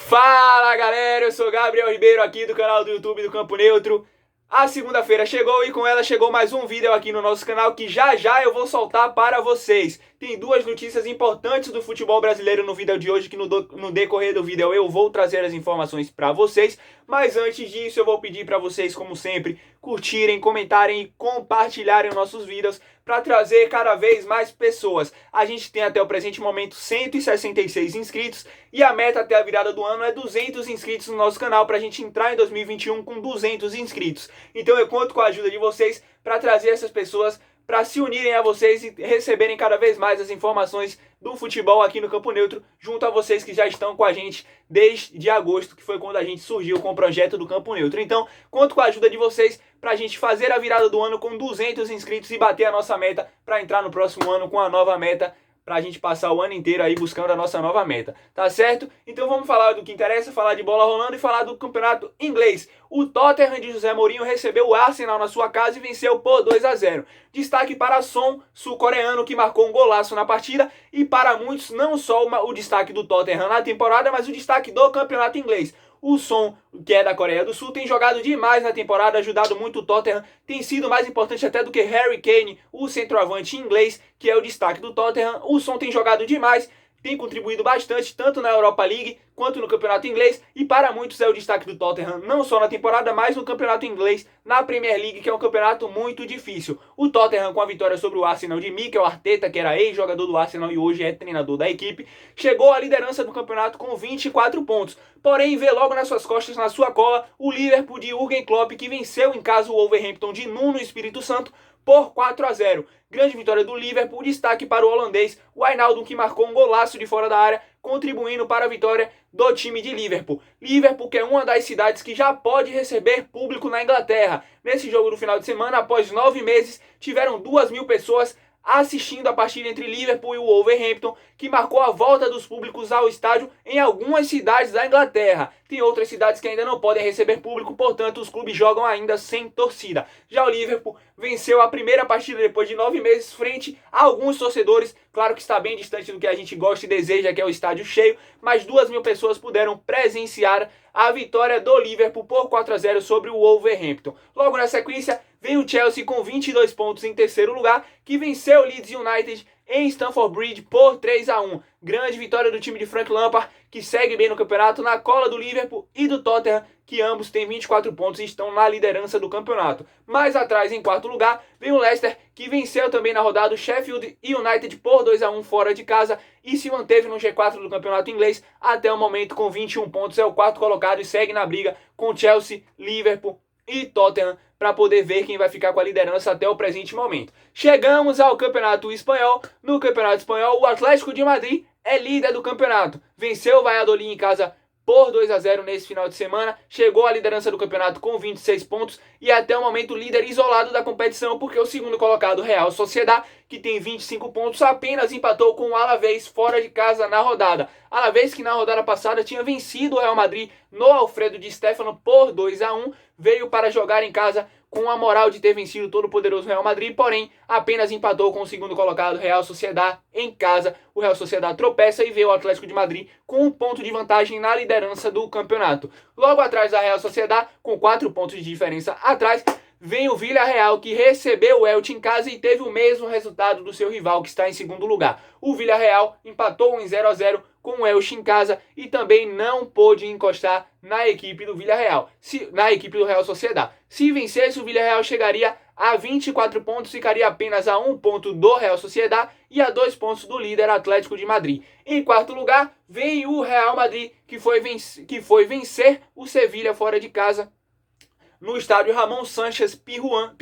Fala galera, eu sou Gabriel Ribeiro aqui do canal do YouTube do Campo Neutro. A segunda-feira chegou e com ela chegou mais um vídeo aqui no nosso canal que já eu vou soltar para vocês. Tem duas notícias importantes do futebol brasileiro no vídeo de hoje que no decorrer do vídeo eu vou trazer as informações para vocês. Mas antes disso eu vou pedir para vocês, como sempre, curtirem, comentarem e compartilharem nossos vídeos para trazer cada vez mais pessoas. A gente tem até o presente momento 166 inscritos e a meta até a virada do ano é 200 inscritos no nosso canal para a gente entrar em 2021 com 200 inscritos. Então eu conto com a ajuda de vocês para trazer essas pessoas para se unirem a vocês e receberem cada vez mais as informações do futebol aqui no Campo Neutro, junto a vocês que já estão com a gente desde agosto, que foi quando a gente surgiu com o projeto do Campo Neutro. Então, conto com a ajuda de vocês para a gente fazer a virada do ano com 200 inscritos e bater a nossa meta para entrar no próximo ano com a nova meta, para a gente passar o ano inteiro aí buscando a nossa nova meta, tá certo? Então vamos falar do que interessa, falar de bola rolando e falar do campeonato inglês. O Tottenham de José Mourinho recebeu o Arsenal na sua casa e venceu por 2-0. Destaque para Son, sul-coreano, que marcou um golaço na partida, e para muitos não só o destaque do Tottenham na temporada, mas o destaque do campeonato inglês. O Son, que é da Coreia do Sul, tem jogado demais na temporada, ajudado muito o Tottenham, tem sido mais importante até do que Harry Kane, o centroavante inglês, que é o destaque do Tottenham. O Son tem jogado demais, tem contribuído bastante, tanto na Europa League quanto no campeonato inglês, e para muitos é o destaque do Tottenham, não só na temporada, mas no campeonato inglês, na Premier League, que é um campeonato muito difícil. O Tottenham, com a vitória sobre o Arsenal de Mikel Arteta, que era ex-jogador do Arsenal e hoje é treinador da equipe, chegou à liderança do campeonato com 24 pontos. Porém, vê logo nas suas costas, na sua cola, o Liverpool de Jürgen Klopp, que venceu em casa o Wolverhampton de Nuno Espírito Santo por 4-0. Grande vitória do Liverpool, destaque para o holandês Wijnaldum, que marcou um golaço de fora da área, contribuindo para a vitória do time de Liverpool. Liverpool, que é uma das cidades que já pode receber público na Inglaterra. Nesse jogo do final de semana, após 9 meses, tiveram 2.000 pessoas assistindo a partida entre Liverpool e o Wolverhampton, que marcou a volta dos públicos ao estádio em algumas cidades da Inglaterra. Tem outras cidades que ainda não podem receber público, portanto os clubes jogam ainda sem torcida. Já o Liverpool venceu a primeira partida depois de 9 meses frente a alguns torcedores. Claro que está bem distante do que a gente gosta e deseja, que é o estádio cheio, mas 2.000 pessoas puderam presenciar a vitória do Liverpool por 4-0 sobre o Wolverhampton. Logo na sequência, vem o Chelsea com 22 pontos em terceiro lugar, que venceu o Leeds United em Stamford Bridge por 3-1. Grande vitória do time de Frank Lampard, que segue bem no campeonato, na cola do Liverpool e do Tottenham, que ambos têm 24 pontos e estão na liderança do campeonato. Mais atrás, em quarto lugar, vem o Leicester, que venceu também na rodada o Sheffield United por 2-1 fora de casa e se manteve no G4 do campeonato inglês até o momento com 21 pontos. É o quarto colocado e segue na briga com Chelsea, Liverpool e Tottenham para poder ver quem vai ficar com a liderança até o presente momento. Chegamos ao Campeonato Espanhol. No Campeonato Espanhol, o Atlético de Madrid é líder do campeonato. Venceu o Valladolid em casa por 2-0 nesse final de semana, chegou à liderança do campeonato com 26 pontos e até o momento líder isolado da competição, porque o segundo colocado, Real Sociedad, que tem 25 pontos, apenas empatou com o Alavés fora de casa na rodada. Alavés, que na rodada passada tinha vencido o Real Madrid no Alfredo Di Stéfano por 2-1, veio para jogar em casa com a moral de ter vencido o todo-poderoso Real Madrid, porém apenas empatou com o segundo colocado Real Sociedad em casa. O Real Sociedad tropeça e vê o Atlético de Madrid com 1 ponto de vantagem na liderança do campeonato. Logo atrás da Real Sociedad, com 4 pontos de diferença atrás, vem o Villarreal, que recebeu o Elche em casa e teve o mesmo resultado do seu rival, que está em segundo lugar. O Villarreal empatou em 0-0 com o Elche em casa e também não pôde encostar na equipe do Villarreal, na equipe do Real Sociedad. Se vencesse, o Villarreal chegaria a 24 pontos, ficaria apenas a 1 ponto do Real Sociedad e a 2 pontos do líder Atlético de Madrid. Em quarto lugar, vem o Real Madrid, que foi vencer o Sevilla fora de casa no estádio Ramon Sánchez Pizjuán,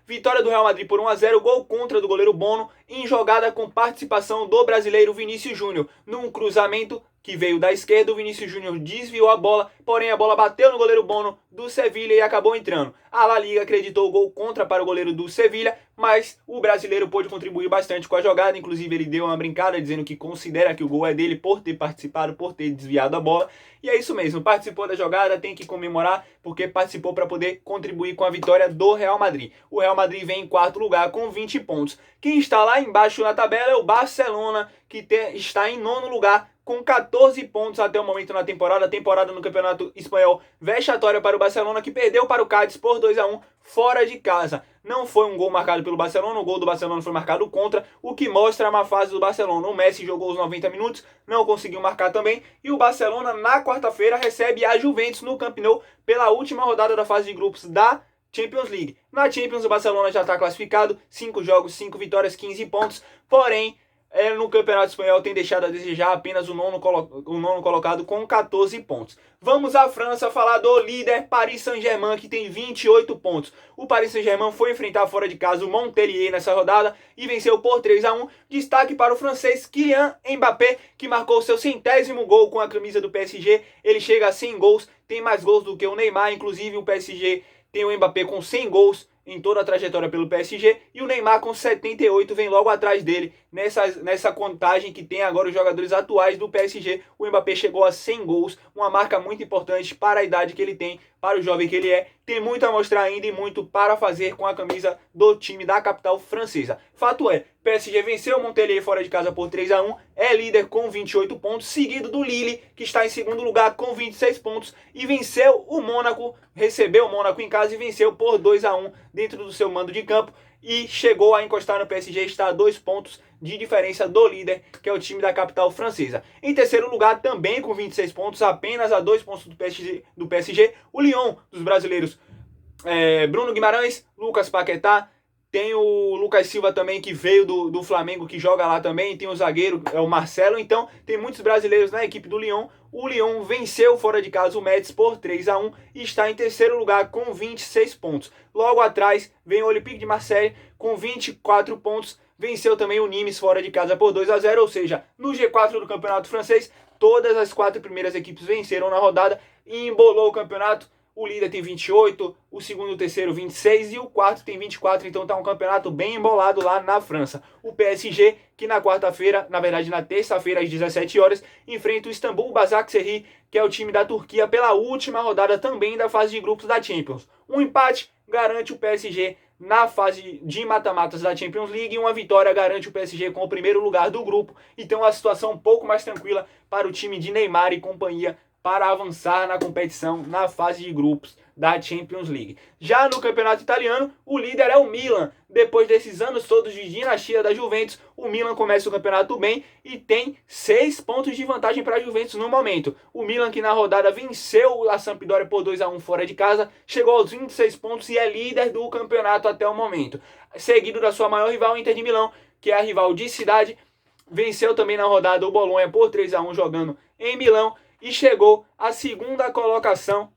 vitória do Real Madrid por 1-0, gol contra do goleiro Bono, em jogada com participação do brasileiro Vinícius Júnior. Num cruzamento que veio da esquerda, o Vinícius Júnior desviou a bola, porém a bola bateu no goleiro Bono do Sevilla e acabou entrando. A La Liga acreditou o gol contra para o goleiro do Sevilla, mas o brasileiro pôde contribuir bastante com a jogada, inclusive ele deu uma brincada dizendo que considera que o gol é dele por ter participado, por ter desviado a bola. E é isso mesmo, participou da jogada, tem que comemorar, porque participou para poder contribuir com a vitória do Real Madrid. O Real Madrid vem em quarto lugar com 20 pontos. Quem está lá embaixo na tabela é o Barcelona, que está em nono lugar com 14 pontos até o momento na temporada. A temporada no Campeonato Espanhol vexatória para o Barcelona, que perdeu para o Cádiz por 2-1 fora de casa. Não foi um gol marcado pelo Barcelona, o gol do Barcelona foi marcado contra, o que mostra a má fase do Barcelona. O Messi jogou os 90 minutos, não conseguiu marcar também, e o Barcelona na quarta-feira recebe a Juventus no Camp Nou pela última rodada da fase de grupos da Champions League. Na Champions o Barcelona já está classificado, 5 jogos, 5 vitórias, 15 pontos, porém no Campeonato Espanhol tem deixado a desejar apenas o nono colocado com 14 pontos. Vamos à França falar do líder Paris Saint-Germain, que tem 28 pontos. O Paris Saint-Germain foi enfrentar fora de casa o Montpellier nessa rodada e venceu por 3-1. Destaque para o francês Kylian Mbappé, que marcou seu 100º gol com a camisa do PSG. Ele chega a 100 gols, tem mais gols do que o Neymar, inclusive o PSG tem o Mbappé com 100 gols em toda a trajetória pelo PSG, e o Neymar com 78 vem logo atrás dele nessa contagem que tem agora os jogadores atuais do PSG. O Mbappé chegou a 100 gols, uma marca muito importante para a idade que ele tem, para o jovem que ele é. Tem muito a mostrar ainda e muito para fazer com a camisa do time da capital francesa. Fato é, PSG venceu o Montpellier fora de casa por 3-1, é líder com 28 pontos, seguido do Lille, que está em segundo lugar com 26 pontos, e venceu o Mônaco, recebeu o Mônaco em casa e venceu por 2-1 dentro do seu mando de campo, e chegou a encostar no PSG, está a 2 pontos de diferença do líder, que é o time da capital francesa. Em terceiro lugar, também com 26 pontos, apenas a 2 pontos do PSG, o Lyon dos brasileiros Bruno Guimarães, Lucas Paquetá, tem o Lucas Silva também, que veio do Flamengo, que joga lá também, tem o zagueiro, o Marcelo, então tem muitos brasileiros na equipe do Lyon. O Lyon venceu fora de casa o Metz por 3-1 e está em terceiro lugar com 26 pontos. Logo atrás vem o Olympique de Marseille com 24 pontos, venceu também o Nimes fora de casa por 2-0, ou seja, no G4 do campeonato francês, todas as 4 primeiras equipes venceram na rodada e embolou o campeonato. O líder tem 28, o segundo e o terceiro 26 e o quarto tem 24, então tá um campeonato bem embolado lá na França. O PSG, que na quarta-feira, na verdade na terça-feira às 17 horas, enfrenta o Istambul Basaksehir, que é o time da Turquia, pela última rodada também da fase de grupos da Champions. Um empate garante o PSG na fase de mata-matas da Champions League, e uma vitória garante o PSG com o primeiro lugar do grupo, então a situação um pouco mais tranquila para o time de Neymar e companhia para avançar na competição na fase de grupos da Champions League. Já no campeonato italiano, o líder é o Milan. Depois desses anos todos de dinastia da Juventus, o Milan começa o campeonato bem e tem 6 pontos de vantagem para a Juventus no momento. O Milan, que na rodada venceu a Sampdoria por 2-1 fora de casa, chegou aos 26 pontos e é líder do campeonato até o momento. Seguido da sua maior rival, Inter de Milão, que é a rival de cidade, venceu também na rodada o Bolonha por 3-1 jogando em Milão, e chegou à segunda colocação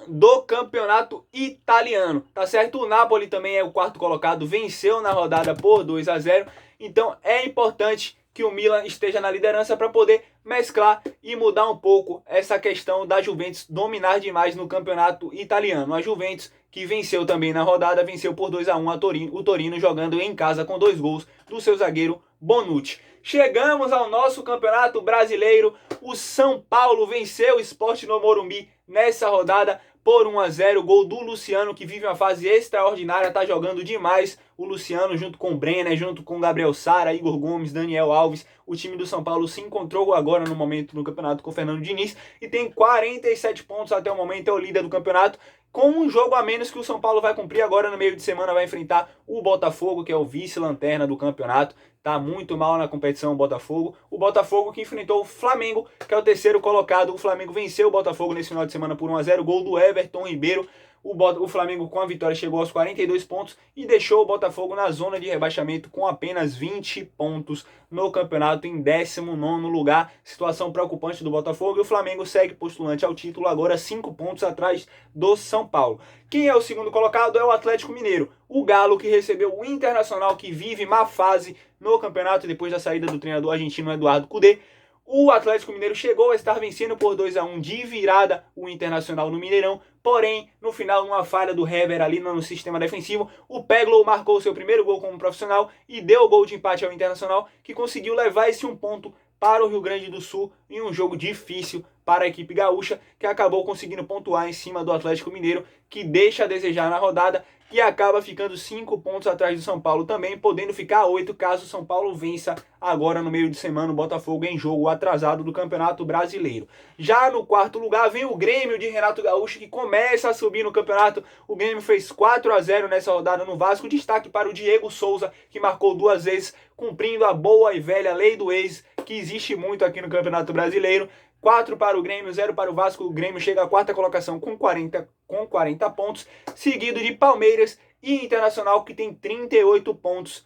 do campeonato italiano, tá certo? O Napoli também é o quarto colocado, venceu na rodada por 2-0, então é importante que o Milan esteja na liderança para poder mesclar e mudar um pouco essa questão da Juventus dominar demais no campeonato italiano. A Juventus, que venceu também na rodada, venceu por 2-1 o Torino, jogando em casa com 2 gols do seu zagueiro Bonucci. Chegamos ao nosso campeonato brasileiro. O São Paulo venceu o Sport no Morumbi nessa rodada por 1-0, gol do Luciano, que vive uma fase extraordinária, tá jogando demais. O Luciano, junto com o Brenner, junto com o Gabriel Sara, Igor Gomes, Daniel Alves, o time do São Paulo se encontrou agora no momento no campeonato com o Fernando Diniz e tem 47 pontos até o momento, é o líder do campeonato, com um jogo a menos que o São Paulo vai cumprir agora no meio de semana, vai enfrentar o Botafogo, que é o vice-lanterna do campeonato. Tá muito mal na competição o Botafogo que enfrentou o Flamengo, que é o terceiro colocado. O Flamengo venceu o Botafogo nesse final de semana por 1-0, gol do Everton Ribeiro. O Flamengo com a vitória chegou aos 42 pontos e deixou o Botafogo na zona de rebaixamento com apenas 20 pontos no campeonato, em 19º lugar. Situação preocupante do Botafogo, e o Flamengo segue postulante ao título, agora 5 pontos atrás do São Paulo. Quem é o segundo colocado é o Atlético Mineiro. O Galo, que recebeu o Internacional, que vive má fase no campeonato depois da saída do treinador argentino Eduardo Cudê. O Atlético Mineiro chegou a estar vencendo por 2-1 de virada o Internacional no Mineirão, porém, no final, numa falha do Hever ali no sistema defensivo, o Peglow marcou seu primeiro gol como profissional e deu o gol de empate ao Internacional, que conseguiu levar esse 1 ponto para o Rio Grande do Sul em um jogo difícil para a equipe gaúcha, que acabou conseguindo pontuar em cima do Atlético Mineiro, que deixa a desejar na rodada e acaba ficando 5 pontos atrás do São Paulo também, podendo ficar 8 caso o São Paulo vença agora no meio de semana o Botafogo em jogo atrasado do Campeonato Brasileiro. Já no quarto lugar vem o Grêmio de Renato Gaúcho, que começa a subir no campeonato. O Grêmio fez 4-0 nessa rodada no Vasco. Destaque para o Diego Souza, que marcou 2 vezes, cumprindo a boa e velha lei do ex, que existe muito aqui no Campeonato Brasileiro. 4 para o Grêmio, 0 para o Vasco. O Grêmio chega à quarta colocação com 40 pontos, seguido de Palmeiras e Internacional, que tem 38 pontos,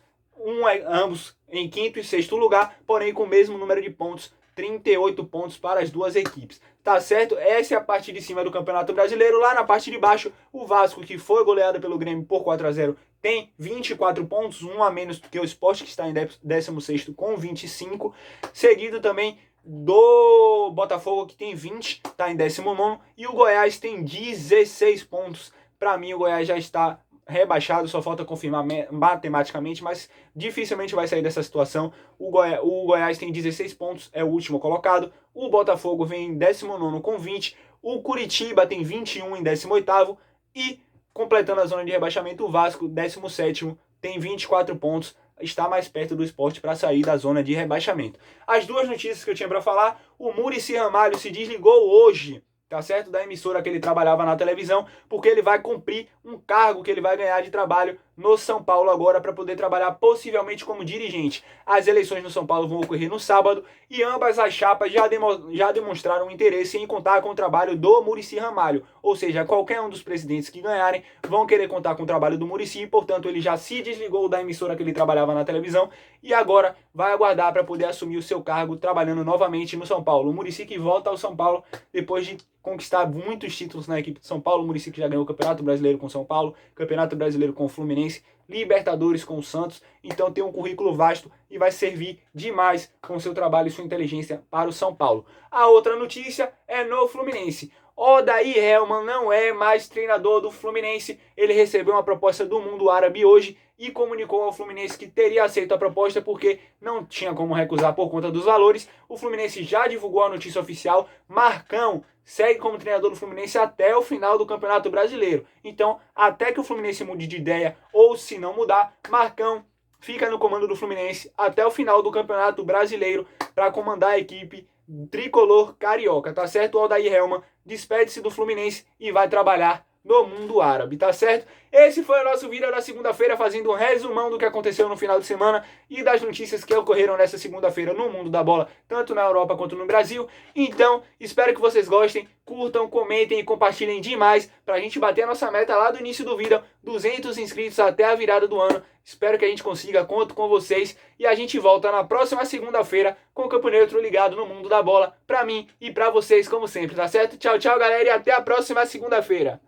ambos em quinto e sexto lugar, porém com o mesmo número de pontos, 38 pontos para as duas equipes. Tá certo? Essa é a parte de cima do Campeonato Brasileiro. Lá na parte de baixo, o Vasco, que foi goleado pelo Grêmio por 4-0, tem 24 pontos, um a menos que o Sport, que está em 16º com 25, seguido também do Botafogo, que tem 20, está em 19º, e o Goiás tem 16 pontos. Para mim, o Goiás já está rebaixado, só falta confirmar matematicamente, mas dificilmente vai sair dessa situação. O Goiás tem 16 pontos, é o último colocado. O Botafogo vem em 19º com 20. O Curitiba tem 21 em 18º. E, completando a zona de rebaixamento, o Vasco, 17º, tem 24 pontos. Está mais perto do Sport para sair da zona de rebaixamento. As duas notícias que eu tinha para falar: o Muricy Ramalho se desligou hoje, tá certo, da emissora que ele trabalhava na televisão, porque ele vai cumprir um cargo que ele vai ganhar de trabalho no São Paulo agora, para poder trabalhar possivelmente como dirigente. As eleições no São Paulo vão ocorrer no sábado e ambas as chapas já demonstraram interesse em contar com o trabalho do Muricy Ramalho, ou seja, qualquer um dos presidentes que ganharem vão querer contar com o trabalho do Muricy, e portanto ele já se desligou da emissora que ele trabalhava na televisão e agora vai aguardar para poder assumir o seu cargo trabalhando novamente no São Paulo. O Muricy que volta ao São Paulo depois de conquistar muitos títulos na equipe de São Paulo. O Muricy que já ganhou o Campeonato Brasileiro com São Paulo, Campeonato Brasileiro com o Fluminense, Libertadores com o Santos, então tem um currículo vasto e vai servir demais com seu trabalho e sua inteligência para o São Paulo. A outra notícia é no Fluminense. Odair Hellmann não é mais treinador do Fluminense. Ele recebeu uma proposta do mundo árabe hoje e comunicou ao Fluminense que teria aceito a proposta porque não tinha como recusar por conta dos valores. O Fluminense já divulgou a notícia oficial. Marcão segue como treinador do Fluminense até o final do Campeonato Brasileiro. Então, até que o Fluminense mude de ideia, ou se não mudar, Marcão fica no comando do Fluminense até o final do Campeonato Brasileiro para comandar a equipe tricolor carioca, tá certo? O Odair Hellmann despede-se do Fluminense e vai trabalhar no mundo árabe, tá certo? Esse foi o nosso vídeo da segunda-feira, fazendo um resumão do que aconteceu no final de semana e das notícias que ocorreram nessa segunda-feira no mundo da bola, tanto na Europa quanto no Brasil. Então, espero que vocês gostem, curtam, comentem e compartilhem demais pra gente bater a nossa meta lá do início do vídeo, 200 inscritos até a virada do ano. Espero que a gente consiga, conto com vocês e a gente volta na próxima segunda-feira com o Campo Neutro ligado no mundo da bola, pra mim e pra vocês como sempre, tá certo? Tchau, tchau, galera, e até a próxima segunda-feira.